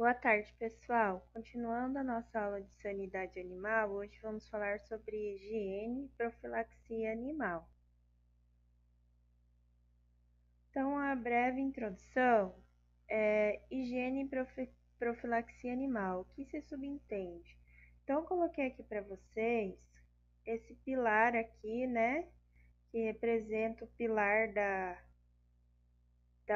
Boa tarde, pessoal. Continuando a nossa aula de sanidade animal, hoje vamos falar sobre higiene e profilaxia animal. Então, a breve introdução é higiene e profilaxia animal. O que se subentende? Então, eu coloquei aqui para vocês esse pilar aqui, né, que representa o pilar da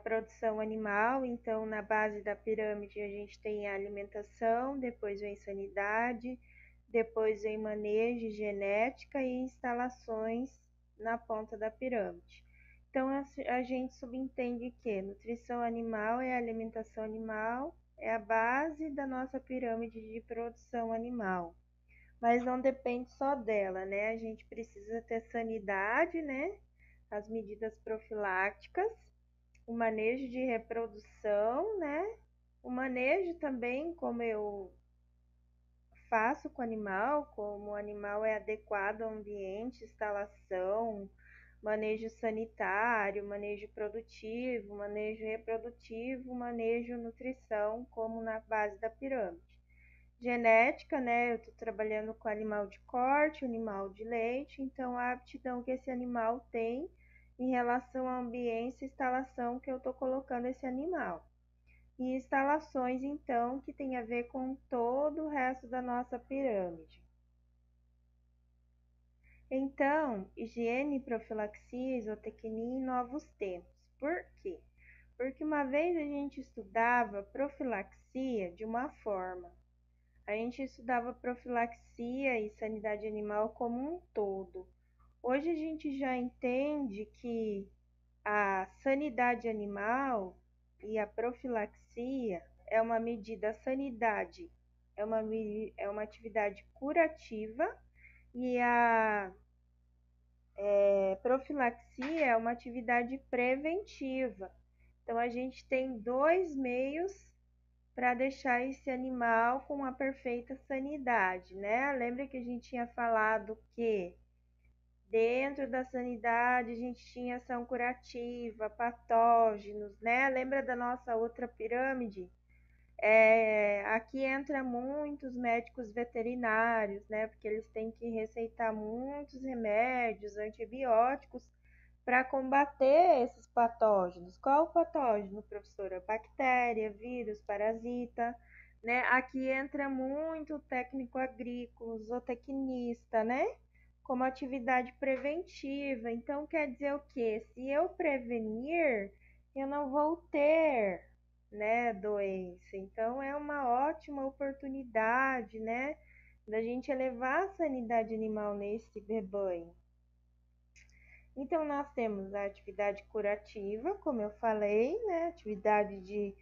produção animal. Então, na base da pirâmide, a gente tem a alimentação, depois vem sanidade, depois vem manejo, genética e instalações na ponta da pirâmide. Então, a gente subentende que nutrição animal é alimentação animal, é a base da nossa pirâmide de produção animal. Mas não depende só dela, né? A gente precisa ter sanidade, né? As medidas profiláticas, o manejo de reprodução, né? O manejo também, como eu faço com o animal, como o animal é adequado ao ambiente, instalação, manejo sanitário, manejo produtivo, manejo reprodutivo, manejo nutrição, como na base da pirâmide. Genética, né? Eu estou trabalhando com animal de corte, animal de leite, então a aptidão que esse animal tem em relação à ambiência e instalação que eu estou colocando esse animal. E instalações, então, que tem a ver com todo o resto da nossa pirâmide. Então, higiene, profilaxia, isotecnia e novos tempos. Por quê? Porque uma vez a gente estudava profilaxia de uma forma. A gente estudava profilaxia e sanidade animal como um todo. Hoje a gente já entende que a sanidade animal e a profilaxia é uma medida, a sanidade é uma atividade curativa e a profilaxia é uma atividade preventiva. Então a gente tem dois meios para deixar esse animal com uma perfeita sanidade, né? Lembra que a gente tinha falado que dentro da sanidade a gente tinha ação curativa, patógenos, né? Lembra da nossa outra pirâmide? Aqui entra muitos médicos veterinários, né? Porque eles têm que receitar muitos remédios, antibióticos para combater esses patógenos. Qual o patógeno, professora? Bactéria, vírus, parasita, né? Aqui entra muito técnico agrícola, zootecnista, né? Como atividade preventiva. Então, quer dizer o quê? Se eu prevenir, eu não vou ter, né, doença. Então, é uma ótima oportunidade, né, da gente elevar a sanidade animal nesse rebanho. Então, nós temos a atividade curativa, como eu falei, né? Atividade de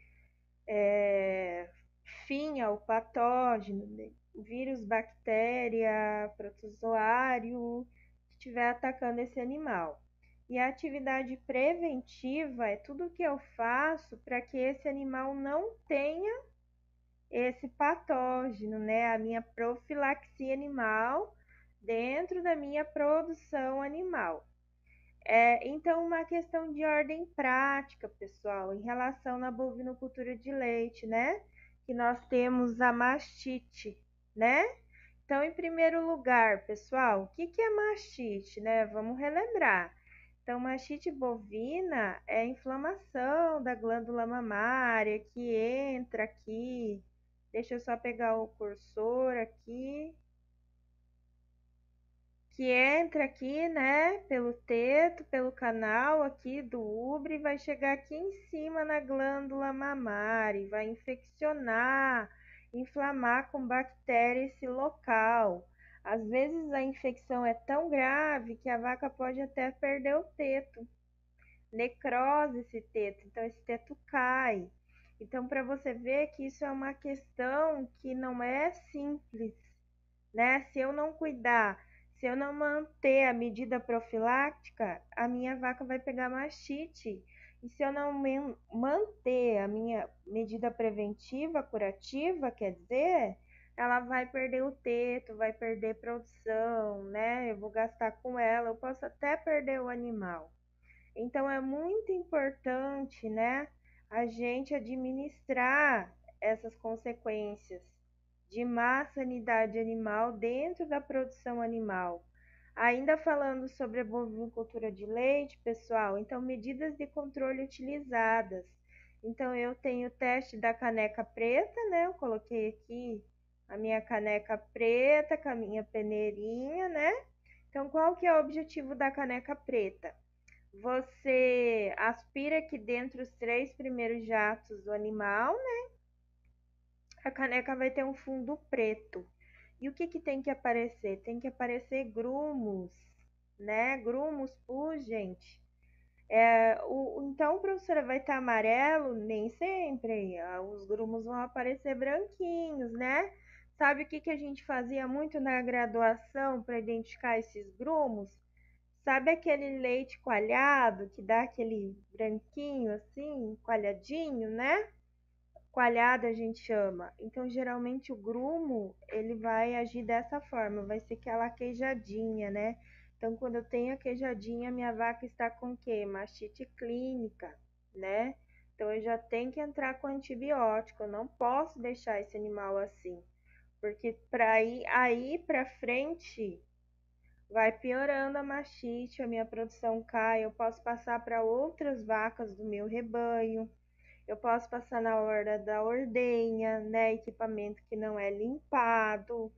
fim ao patógeno, né? Vírus, bactéria, protozoário, que estiver atacando esse animal. E a atividade preventiva é tudo que eu faço para que esse animal não tenha esse patógeno, né? A minha profilaxia animal dentro da minha produção animal. Então, uma questão de ordem prática, pessoal, em relação à bovinocultura de leite, né? Que nós temos a mastite, né? Então, em primeiro lugar, pessoal, o que é mastite, né? Vamos relembrar. Então, mastite bovina é a inflamação da glândula mamária que entra aqui. Deixa eu só pegar o cursor aqui, que entra aqui, né, pelo teto, pelo canal aqui do úbere, e vai chegar aqui em cima na glândula mamária e vai infeccionar, inflamar com bactéria esse local. Às vezes a infecção é tão grave que a vaca pode até perder o teto, necrose esse teto, então esse teto cai. Então, para você ver que isso é uma questão que não é simples, né? Se eu não cuidar, se eu não manter a medida profilática, a minha vaca vai pegar mastite. E se eu não manter a minha medida preventiva, curativa, quer dizer, ela vai perder o teto, vai perder produção, né? Eu vou gastar com ela, eu posso até perder o animal. Então é muito importante, né, a gente administrar essas consequências de má sanidade animal dentro da produção animal. Ainda falando sobre a bovinocultura de leite, pessoal, então medidas de controle utilizadas. Então eu tenho o teste da caneca preta, né? Eu coloquei aqui a minha caneca preta com a minha peneirinha, né? Então qual que é o objetivo da caneca preta? Você aspira aqui dentro os 3 primeiros jatos do animal, né? A caneca vai ter um fundo preto. E o que que tem que aparecer? Tem que aparecer grumos, né? Grumos pungentes. Então, professora, vai estar amarelo? Nem sempre. Os grumos vão aparecer branquinhos, né? Sabe o que que a gente fazia muito na graduação para identificar esses grumos? Sabe aquele leite coalhado que dá aquele branquinho assim, coalhadinho, né? Coalhado a gente chama. Então, geralmente o grumo, ele vai agir dessa forma, vai ser aquela queijadinha, né? Então, quando eu tenho a queijadinha, minha vaca está com o quê? Mastite clínica, né? Então, eu já tenho que entrar com antibiótico, eu não posso deixar esse animal assim, porque para ir aí para frente vai piorando a mastite, a minha produção cai, eu posso passar para outras vacas do meu rebanho. Eu posso passar na hora da ordenha, né? Equipamento que não é limpado,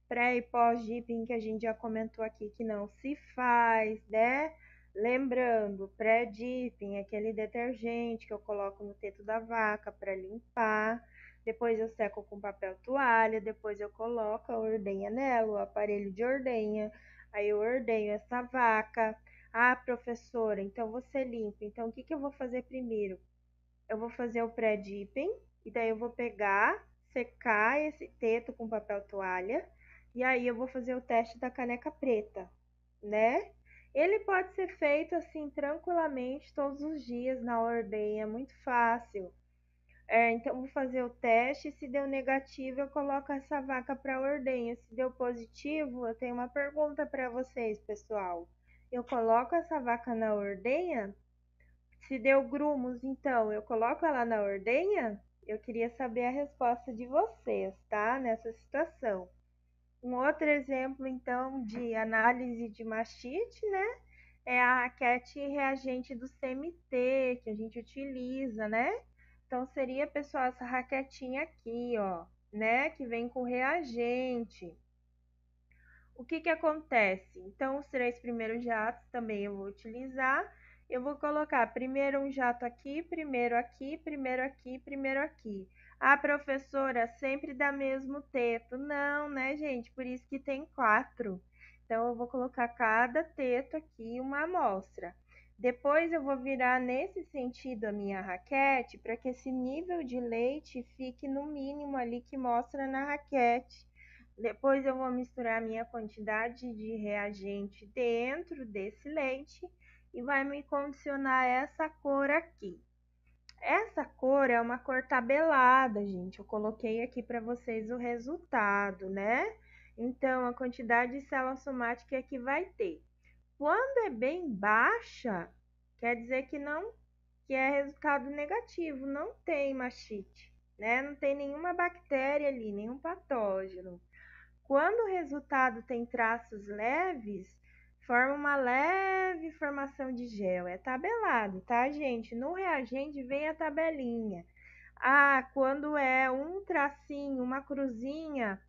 pré e pós-dipping que a gente já comentou aqui que não se faz, né? Lembrando, pré-dipping, aquele detergente que eu coloco no teto da vaca para limpar. Depois eu seco com papel toalha, depois eu coloco a ordenha nela, o aparelho de ordenha. Aí eu ordenho essa vaca. Ah, professora, então você limpa. Então o que que eu vou fazer primeiro? Eu vou fazer o pré-dipping e daí eu vou pegar, secar esse teto com papel toalha e aí eu vou fazer o teste da caneca preta, né? Ele pode ser feito assim tranquilamente todos os dias na ordenha, é muito fácil. Então, vou fazer o teste. Se deu negativo, eu coloco essa vaca para ordenha. Se deu positivo, eu tenho uma pergunta para vocês, pessoal. Eu coloco essa vaca na ordenha? Se deu grumos, então, eu coloco ela na ordenha? Eu queria saber a resposta de vocês, tá? Nessa situação. Um outro exemplo, então, de análise de mastite, né? É a raquete reagente do CMT, que a gente utiliza, né? Então, seria, pessoal, essa raquetinha aqui, ó, né? Que vem com reagente. O que que acontece? Então, os 3 primeiros jatos também eu vou utilizar. Eu vou colocar primeiro um jato aqui, primeiro aqui, primeiro aqui, primeiro aqui. Ah, professora, sempre dá mesmo teto. Não, né, gente? Por isso que tem 4. Então, eu vou colocar cada teto aqui uma amostra. Depois eu vou virar nesse sentido a minha raquete para que esse nível de leite fique no mínimo ali que mostra na raquete. Depois eu vou misturar a minha quantidade de reagente dentro desse leite e vai me condicionar essa cor aqui. Essa cor é uma cor tabelada, gente. Eu coloquei aqui para vocês o resultado, né? Então, a quantidade de célula somática que vai ter. Quando é bem baixa, quer dizer que é resultado negativo, não tem mastite, né? Não tem nenhuma bactéria ali, nenhum patógeno. Quando o resultado tem traços leves, forma uma leve formação de gel. É tabelado, tá, gente? No reagente vem a tabelinha. Ah, quando é um tracinho, uma cruzinha,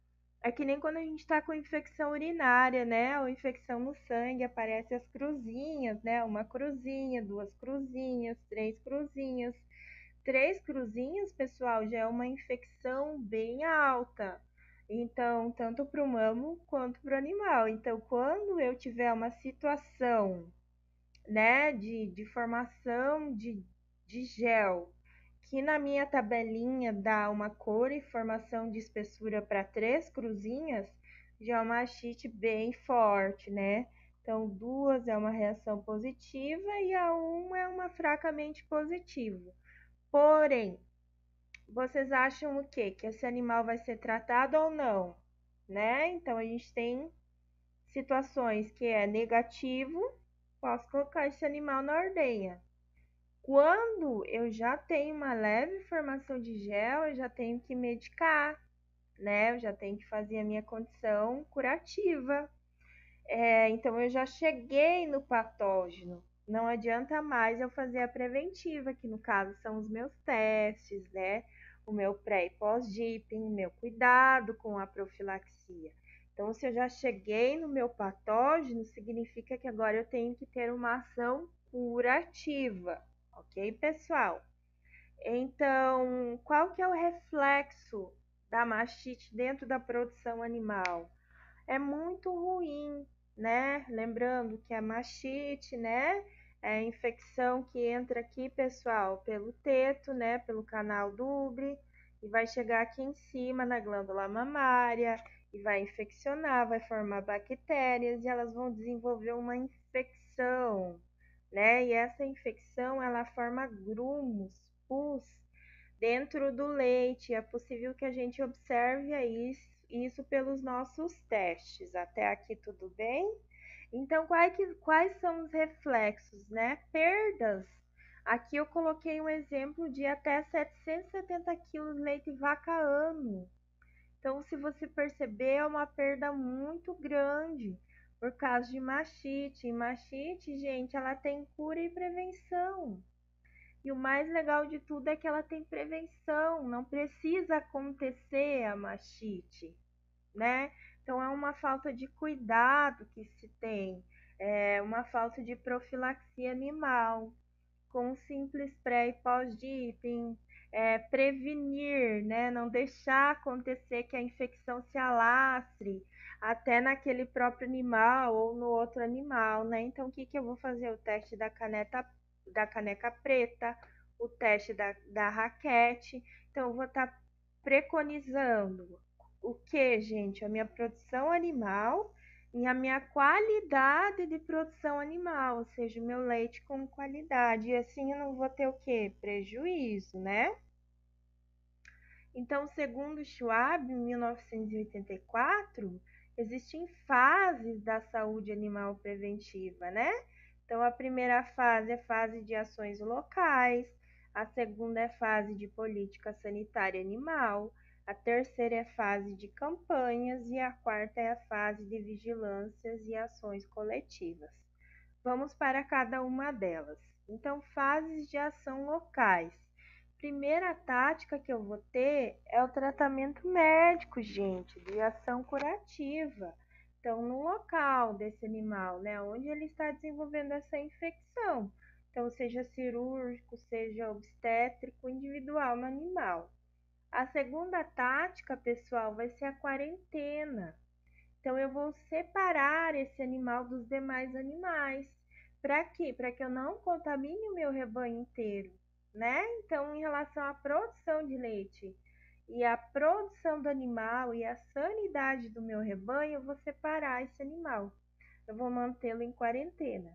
é que nem quando a gente está com infecção urinária, né? Ou infecção no sangue, aparecem as cruzinhas, né? Uma cruzinha, 2 cruzinhas, 3 cruzinhas. 3 cruzinhas, pessoal, já é uma infecção bem alta. Então, tanto para o mamo quanto para o animal. Então, quando eu tiver uma situação, né, de formação de gel, que na minha tabelinha dá uma cor e formação de espessura para 3 cruzinhas, já é uma mastite bem forte, né? Então, 2 é uma reação positiva e a 1 é uma fracamente positiva. Porém, vocês acham o quê? Que esse animal vai ser tratado ou não, né? Então, a gente tem situações que é negativo, posso colocar esse animal na ordenha. Quando eu já tenho uma leve formação de gel, eu já tenho que medicar, né? Eu já tenho que fazer a minha condição curativa. Então eu já cheguei no patógeno. Não adianta mais eu fazer a preventiva, que no caso são os meus testes, né? O meu pré e pós-dipping, meu cuidado com a profilaxia. Então, se eu já cheguei no meu patógeno, significa que agora eu tenho que ter uma ação curativa, ok, pessoal? Então, qual que é o reflexo da mastite dentro da produção animal? É muito ruim, né? Lembrando que a mastite, né, é a infecção que entra aqui, pessoal, pelo teto, né, pelo canal do útere e vai chegar aqui em cima na glândula mamária e vai infeccionar, vai formar bactérias e elas vão desenvolver uma infecção, né? E essa infecção, ela forma grumos, pus dentro do leite. É possível que a gente observe isso pelos nossos testes. Até aqui tudo bem? Então, quais são os reflexos, né? Perdas. Aqui eu coloquei um exemplo de até 770 quilos de leite vaca ano. Então, se você perceber, é uma perda muito grande por causa de mastite. E mastite, gente, ela tem cura e prevenção. E o mais legal de tudo é que ela tem prevenção, não precisa acontecer a mastite, né? Então é uma falta de cuidado que se tem, é uma falta de profilaxia animal, com um simples pré e pós-dipping, prevenir, né? Não deixar acontecer que a infecção se alastre até naquele próprio animal ou no outro animal, né? Então, o que que eu vou fazer? O teste da caneca preta, o teste da raquete. Então, eu vou estar preconizando o que, gente? A minha produção animal e a minha qualidade de produção animal, ou seja, o meu leite com qualidade. E assim eu não vou ter o quê? Prejuízo, né? Então, segundo Schwab, em 1984, existem fases da saúde animal preventiva, né? Então, a primeira fase é fase de ações locais, a segunda é fase de política sanitária animal, a terceira é fase de campanhas e a quarta é a fase de vigilâncias e ações coletivas. Vamos para cada uma delas. Então, fases de ação locais. Primeira tática que eu vou ter é o tratamento médico, gente, de ação curativa. Então, no local desse animal, né, onde ele está desenvolvendo essa infecção. Então, seja cirúrgico, seja obstétrico, individual no animal. A segunda tática, pessoal, vai ser a quarentena. Então, eu vou separar esse animal dos demais animais. Para quê? Para que eu não contamine o meu rebanho inteiro, né? Então, em relação à produção de leite e à produção do animal e à sanidade do meu rebanho, eu vou separar esse animal. Eu vou mantê-lo em quarentena.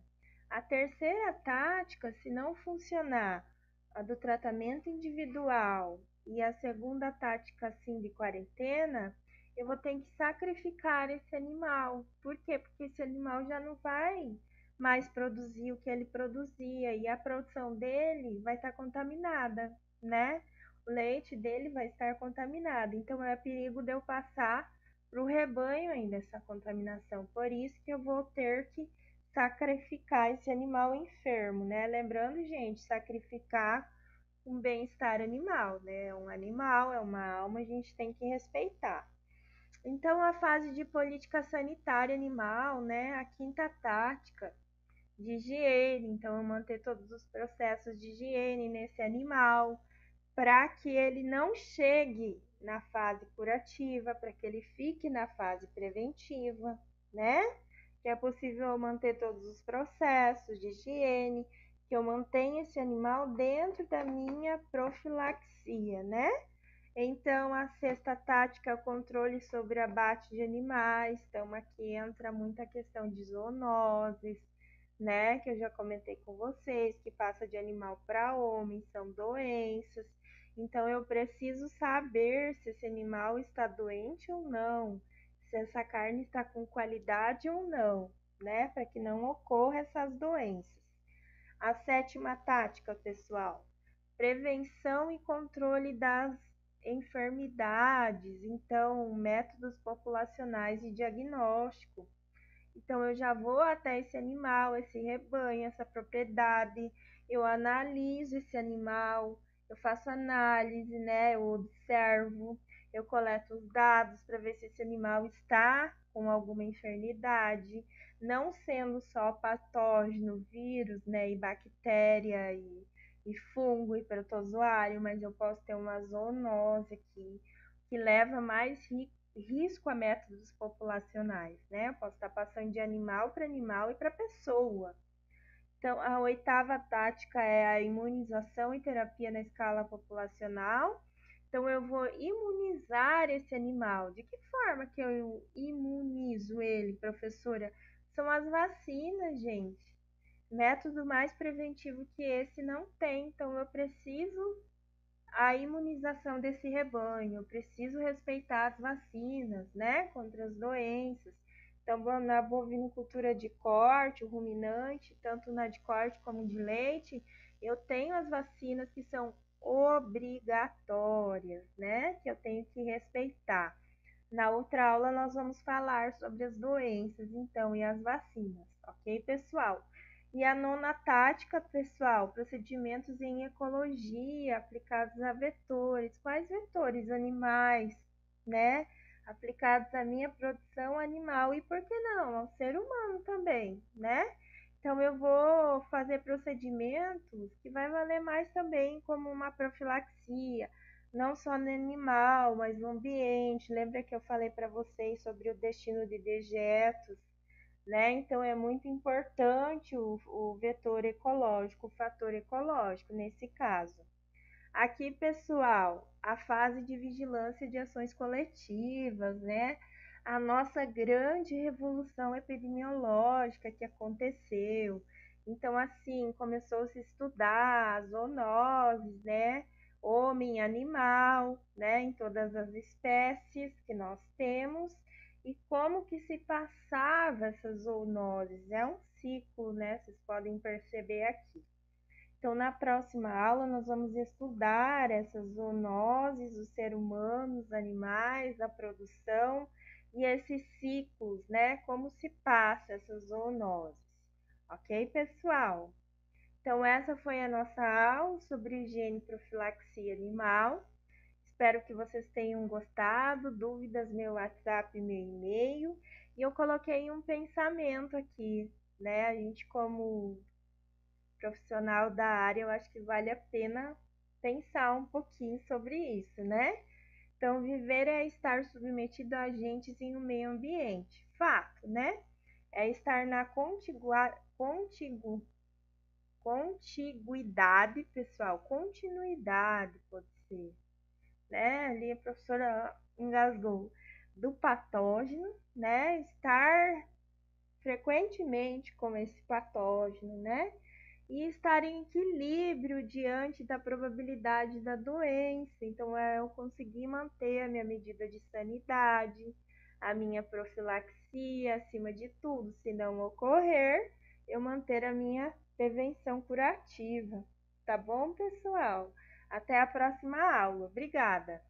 A terceira tática, se não funcionar, a do tratamento individual e a segunda tática, assim, de quarentena, eu vou ter que sacrificar esse animal. Por quê? Porque esse animal já não vai mais produzir o que ele produzia e a produção dele vai estar contaminada, né? O leite dele vai estar contaminado. Então é perigo de eu passar para o rebanho ainda essa contaminação. Por isso que eu vou ter que sacrificar esse animal enfermo, né? Lembrando, gente, sacrificar um bem-estar animal, né? É um animal, é uma alma, a gente tem que respeitar. Então, a fase de política sanitária animal, né? A quinta tática de higiene. Então, eu manter todos os processos de higiene nesse animal, para que ele não chegue na fase curativa, para que ele fique na fase preventiva, né? Que é possível manter todos os processos de higiene, que eu mantenha esse animal dentro da minha profilaxia, né? Então, a sexta tática é o controle sobre abate de animais. Então, aqui entra muita questão de zoonoses, né? Que eu já comentei com vocês, que passa de animal para homem, são doenças. Então, eu preciso saber se esse animal está doente ou não, se essa carne está com qualidade ou não, né? Para que não ocorra essas doenças. A sétima tática, pessoal, prevenção e controle das enfermidades, então métodos populacionais de diagnóstico. Então eu já vou até esse animal, esse rebanho, essa propriedade, eu analiso esse animal, eu faço análise, né? Eu observo, eu coleto os dados para ver se esse animal está com alguma enfermidade, não sendo só patógeno, vírus, né? E bactéria e fungo e protozoário, mas eu posso ter uma zoonose aqui que leva mais risco a métodos populacionais, né? Eu posso estar passando de animal para animal e para pessoa. Então, a oitava tática é a imunização e terapia na escala populacional. Então, eu vou imunizar esse animal. De que forma que eu imunizo ele, professora? São as vacinas, gente. Método mais preventivo que esse não tem. Então, eu preciso a imunização desse rebanho, eu preciso respeitar as vacinas, né, contra as doenças. Então, na bovinocultura de corte, o ruminante, tanto na de corte como de leite, eu tenho as vacinas que são obrigatórias, né, que eu tenho que respeitar. Na outra aula nós vamos falar sobre as doenças, então, e as vacinas, ok, pessoal? E a nona tática, pessoal, procedimentos em ecologia aplicados a vetores. Quais vetores? Animais, né? Aplicados à minha produção animal e, por que não, ao ser humano também, né? Então, eu vou fazer procedimentos que vai valer mais também como uma profilaxia, não só no animal, mas no ambiente. Lembra que eu falei para vocês sobre o destino de dejetos, né? Então é muito importante o vetor ecológico, o fator ecológico nesse caso. Aqui, pessoal, a fase de vigilância de ações coletivas, né? A nossa grande revolução epidemiológica que aconteceu. Então, assim, começou a se estudar as zoonoses, né? Homem, animal, né? Em todas as espécies que nós temos. E como que se passava essas zoonoses? É um ciclo, né? Vocês podem perceber aqui. Então, na próxima aula, nós vamos estudar essas zoonoses, os seres humanos, os animais, a produção e esses ciclos, né? Como se passa essas zoonoses. Ok, pessoal? Então, essa foi a nossa aula sobre higiene e profilaxia animal. Espero que vocês tenham gostado. Dúvidas, meu WhatsApp, meu e-mail. E eu coloquei um pensamento aqui, né? A gente, como profissional da área, eu acho que vale a pena pensar um pouquinho sobre isso, né? Então, viver é estar submetido a agentes em um meio ambiente. Fato, né? É estar na contiguidade, pessoal, continuidade, pode ser, né? Ali a professora engasgou, do patógeno, né? Estar frequentemente com esse patógeno, né? E estar em equilíbrio diante da probabilidade da doença. Então, eu conseguir manter a minha medida de sanidade, a minha profilaxia acima de tudo. Se não ocorrer, eu manter a minha prevenção curativa. Tá bom, pessoal? Até a próxima aula. Obrigada!